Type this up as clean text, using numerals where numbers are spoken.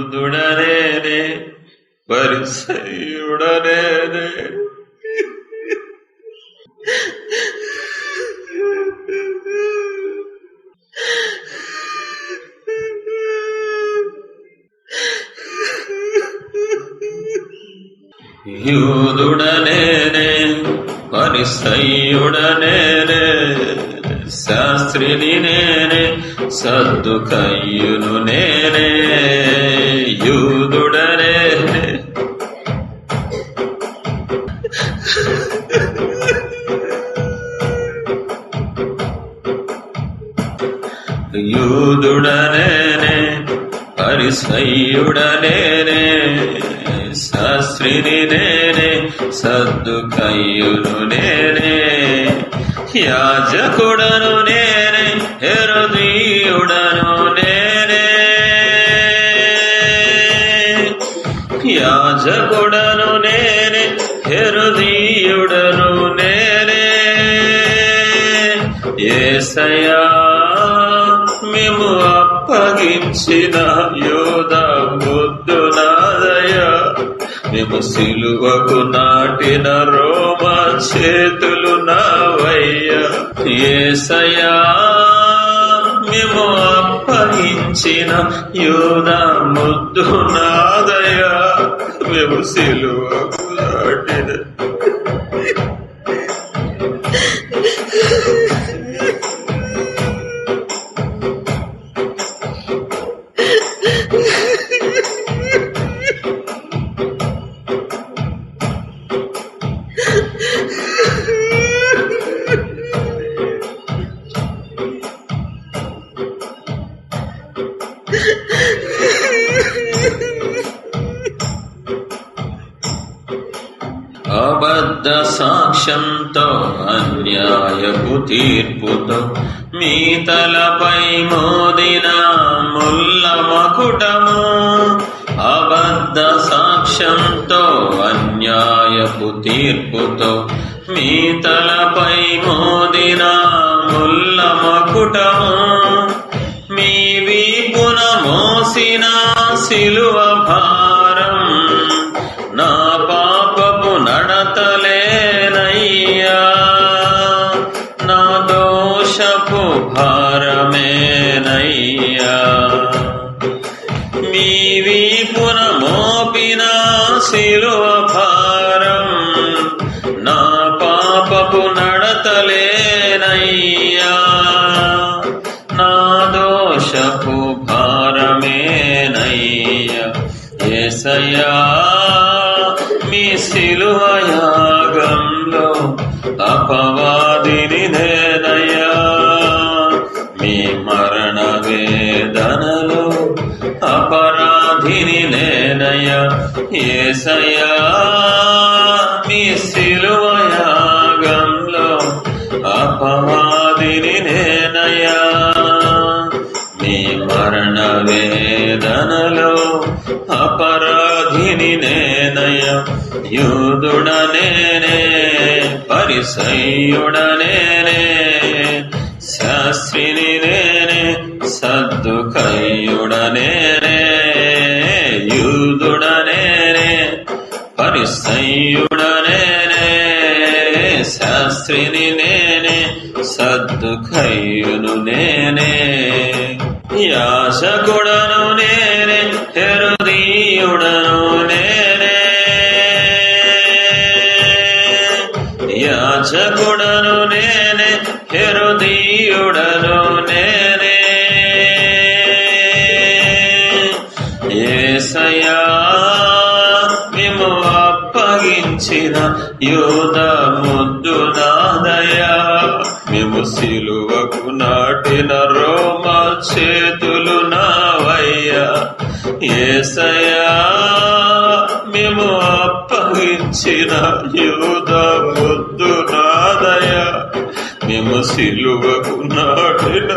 యూదుడనేనే పరిసయ్యుడనేనే యూదుడనేనే పరిసయ్యుడనేనే శాస్త్రిని నేనే సద్దుకయ్యును నేనే యూదుడనేనే యూదుడనేనే పరిసయ్యుడనేనే శాస్త్రిని నేనే సద్దుకయ్యును నేనే యాజకుడను నేనే హెరోదీయుడను నేనే యాజకుడను నేనే హెరోదీయుడను నేనే యేసయ్యా మేము అప్పగించిన యోధా బుద్ధు నాదయ్యా మేము సిలువకు నాటిన రోమ చేతులు నావయ్యా యేసయ్యా మేము అప్పగించిన యోధా ముద్దు నాదయ్యా మేము సిలువకు నాటిన అబద్ధ సాక్ష్యంతో అన్యాయపు తీర్పుతో మీ తలపై మోదిన ముల్ల మకుటము అబద్ధ సాక్ష్యంతో అన్యాయపు తీర్పుతో మీ తలపై మోదిన ముల్ల మకుటము మీ వీపున మోసిన సిలువ భారం నా పాపపు నడతలేనయ్యా నా దోషపు భారమేనయ్యా మీ వీపున మోపిన సిలువ భారం నా పాపపు నడతలేనయ్యా నా దోషపు భారమేనయ్యా యేసయ్యా మీ సిలువ యాగంలో అపవాదిని నేనయ్యా మీ మరణ వేదనలో అపరాధిని నేనయ్యా యేసయ్యా మీ సిలువ యాగంలో అపవాదిని నేనయ్యా మీ మరణ వేదనలో అపరాధిని నేనయ్యా యూదుడనేనే పరిసయ్యుడనేనే శాస్త్రిని నేనే సద్దుకయ్యుడనేనే యూదుడనేనే పరిసయ్యుడనేనే శాస్త్రిని నేనే సద్దుకయ్యును నేనే యాజకుడను నేనే హెరోదీయుడను నేనే యాజకుడను నేనే హెరోదీయుడను నేనే యేసయ్యా మేము అప్పగించిన యోధా ముద్దు నాదయ్యా మేము సిలువకు నాటిన రోమ చేతులు నావయ్యా యేసయ్యా మేము అప్పగించిన యోధా ముద్దు నాదయ్యా మేము సిలువకు నాటిన